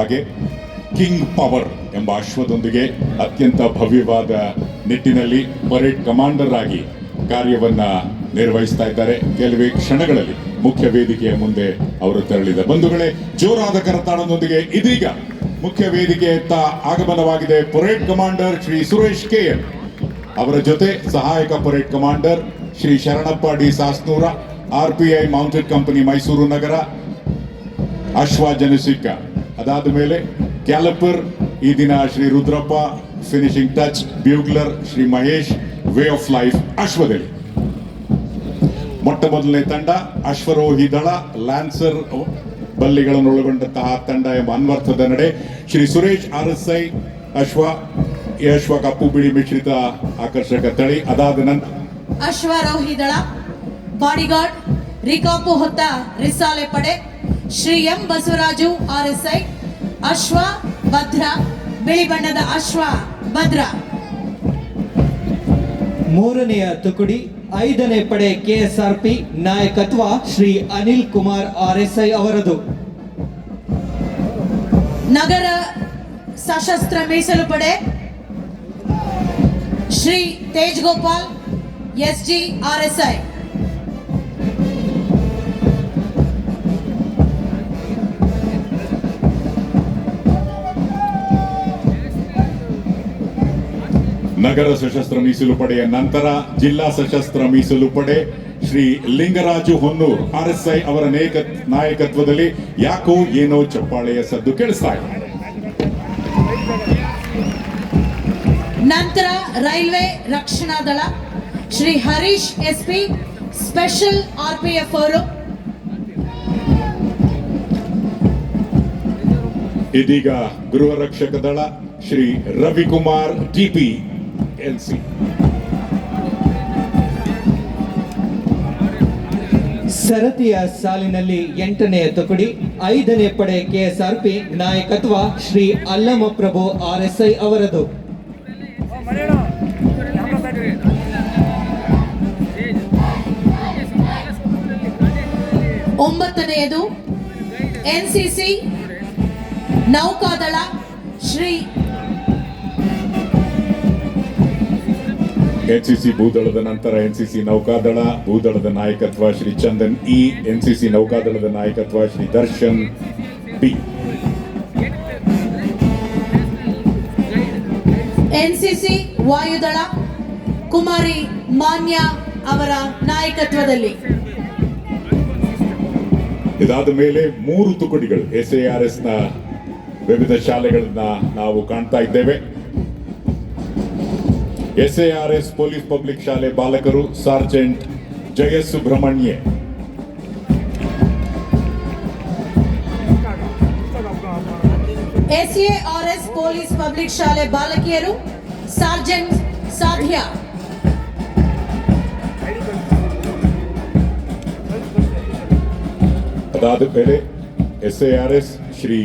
ಹಾಗೆ king power ಎಂಬ ಅಶ್ವದೊಂದಿಗೆ ಅತ್ಯಂತ ಭವ್ಯವಾದ ನಿಟ್ಟಿನಲ್ಲಿ ಪರೇಡ್ ಕಮಾಂಡರ್ ಆಗಿ ಕಾರ್ಯವನ್ನ ನಿರ್ವಹಿಸ್ತಾ ಇದ್ದಾರೆ. ಕೆಲವೇ ಕ್ಷಣಗಳಲ್ಲಿ ಮುಖ್ಯ ವೇದಿಕೆಯ ಮುಂದೆ ಅವರು ತೆರಳಿದ ಬಂಧುಗಳೇ, ಜೋರಾದ ಕರತಾಳದೊಂದಿಗೆ ಇದೀಗ ಮುಖ್ಯ ವೇದಿಕೆಯತ್ತ ಆಗಮನವಾಗಿದೆ parade commander Shri Suresh KN ಅವರ ಜೊತೆ ಸಹಾಯಕ parade commander Shri Sharanappa D Sasnur, RPI mounted company Mysuru ನಗರ, ಅಶ್ವ ಜನಸಿಕ್ಕ. ಅದಾದ ಮೇಲೆ ಕ್ಯಾಲಪರ್ ಈ ದಿನ Shri Rudrappa, finishing touch bugler Shri Mahesh, way of life ಅಶ್ವದಲ್ಲಿ. ಮೊಟ್ಟ ಮೊದಲನೇ ತಂಡ ಅಶ್ವರೋಹಿ ದಳ ಲ್ಯಾನ್ಸರ್ ಬಲ್ಲಿಗಳನ್ನು ಒಳಗೊಂಡಂತಹ ತಂಡ ಎಂಬ ಅನ್ವರ್ಥದ ನಡೆ ಶ್ರೀ ಸುರೇಶ್ RSI ಅಶ್ವ. ಈ ಅಶ್ವ ಕಪ್ಪು ಬಿಳಿ ಮಿಶ್ರಿತ ಆಕರ್ಷಕ ತಳಿ. ಅದಾದ ನಂತರ ಅಶ್ವಾರೋಹಿ ದಳ ಬಾಡಿಗಾರ್ಡ್ ರಿಕಾಪು ಹೊತ್ತ ರಿಸಾಲೆ ಪಡೆ ಶ್ರೀ M ಬಸವರಾಜು RSI ಅಶ್ವ ಭದ್ರ, ಬಿಳಿ ಬಣ್ಣದ ಅಶ್ವ ಭದ್ರ. ಮೂರನೆಯ ತುಕಡಿ 5ನೇ ಪಡೆ KSRP ನಾಯಕತ್ವ ಶ್ರೀ ಅನಿಲ್ ಕುಮಾರ್ RSI ಅವರದು. ನಗರ ಸಶಸ್ತ್ರ ಮೀಸಲು ಪಡೆ ಶ್ರೀ ತೇಜ್ ಗೋಪಾಲ್ SG RSI. ನಗರ ಸಶಸ್ತ್ರ ಮೀಸಲು ಪಡೆಯ ನಂತರ ಜಿಲ್ಲಾ ಸಶಸ್ತ್ರ ಮೀಸಲು ಪಡೆ ಶ್ರೀ ಲಿಂಗರಾಜು ಹೊನ್ನೂರ್ RSI ಅವರ ನಾಯಕತ್ವದಲ್ಲಿ ಯಾಕೋ ಏನೋ ಚಪ್ಪಾಳೆಯ ಸದ್ದು ಕೇಳಿಸ್ತಾ ಇದೆ. ನಂತರ ರೈಲ್ವೆ ರಕ್ಷಣಾ ದಳ Shri Harish SP special RPF ಅವರು. ಇದೀಗ ಗೃಹ ರಕ್ಷಕ ದಳ ಶ್ರೀ ರವಿಕುಮಾರ್ TPLC. ಸರತಿಯ ಸಾಲಿನಲ್ಲಿ 8ನೇ ತುಕಡಿ 5ನೇ ಪಡೆ KSRP ನಾಯಕತ್ವ ಶ್ರೀ ಅಲ್ಲಮಪ್ರಭು RSI ಅವರದು. ಒಂಬತ್ತನೆಯದು NCC ನೌಕಾದಳ ಶ್ರೀ NCC ಭೂದಳದ ನಂತರ NCC ನೌಕಾದಳ ಭೂದಳದ ನಾಯಕತ್ವ ಶ್ರೀ ಚಂದನ್ E, NCC ನೌಕಾದಳದ ನಾಯಕತ್ವ ಶ್ರೀ ದರ್ಶನ್ B. NCC ವಾಯುದಳ ಕುಮಾರಿ ಮಾನ್ಯ ಅವರ ನಾಯಕತ್ವದಲ್ಲಿ. ಇದಾದ ಮೇಲೆ 3 ತುಕಡಿಗಳು SARS ನ ವಿವಿಧ ಶಾಲೆಗಳನ್ನ ನಾವು ಕಾಣ್ತಾ ಇದ್ದೇವೆ. SARS ಪೊಲೀಸ್ ಪಬ್ಲಿಕ್ ಶಾಲೆ ಬಾಲಕರು ಸಾರ್ಜೆಂಟ್ ಜಯಸುಬ್ರಹ್ಮಣ್ಯ. SARS ಪೊಲೀಸ್ ಪಬ್ಲಿಕ್ ಶಾಲೆ ಬಾಲಕಿಯರು ಸಾರ್ಜೆಂಟ್ ಸಾಧ್ಯ. ಅದಾದ ಮೇಲೆ SARS ಶ್ರೀ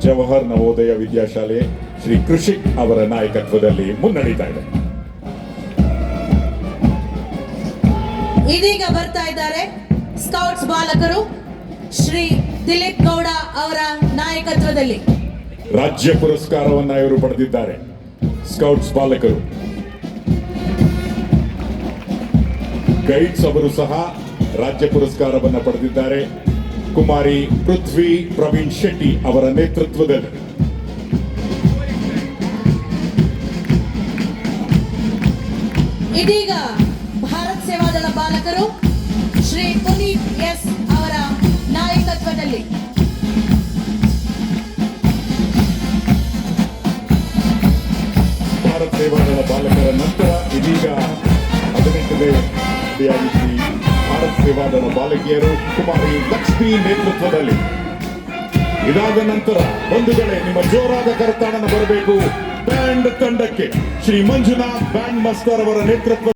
ಜವಾಹರ್ ನವೋದಯ ವಿದ್ಯಾಶಾಲೆ ಶ್ರೀ ಕೃಷಿಕ್ ಅವರ ನಾಯಕತ್ವದಲ್ಲಿ ಮುನ್ನಡೀತಾ ಇದೆ. ಇದೀಗ ಬರ್ತಾ ಇದ್ದಾರೆ ಸ್ಕೌಟ್ಸ್ ಬಾಲಕರು ಶ್ರೀ ದಿಲೀಪ್ ಗೌಡ ಅವರ ನಾಯಕತ್ವದಲ್ಲಿ. ರಾಜ್ಯ ಪುರಸ್ಕಾರವನ್ನ ಇವರು ಪಡೆದಿದ್ದಾರೆ ಸ್ಕೌಟ್ಸ್ ಬಾಲಕರು. ಗೈಡ್ಸ್ ಅವರು ಸಹ ರಾಜ್ಯ ಪುರಸ್ಕಾರವನ್ನ ಪಡೆದಿದ್ದಾರೆ ಕುಮಾರಿ ಪೃಥ್ವಿ ಪ್ರವೀಣ್ ಶೆಟ್ಟಿ ಅವರ ನೇತೃತ್ವದಲ್ಲಿ. ಇದೀಗ ಭಾರತ್ ಸೇವಾದಳ ಬಾಲಕರು ಶ್ರೀ ಪುನೀತ್ S ಅವರ ನಾಯಕತ್ವದಲ್ಲಿ. ಭಾರತ್ ಸೇವಾದಳ ಬಾಲಕರ ನಂತರ ಇದೀಗ 18ನೇ ಶ್ರೀ ಭಾರತ್ ಸೇವಾದಳ ಬಾಲಕಿಯರು ಕುಮಾರಿ ಲಕ್ಷ್ಮಿ ನೇತೃತ್ವದಲ್ಲಿ. ಇದಾದ ನಂತರ ಬಂಧುಗಳೇ, ನಿಮ್ಮ ಜೋರಾದ ಕರತಾಳನ ಬರಬೇಕು ಬ್ಯಾಂಡ್ ತಂಡಕ್ಕೆ ಶ್ರೀ ಮಂಜುನಾಥ್ ಬ್ಯಾಂಡ್ ಮಾಸ್ಟರ್ ಅವರ ನೇತೃತ್ವ.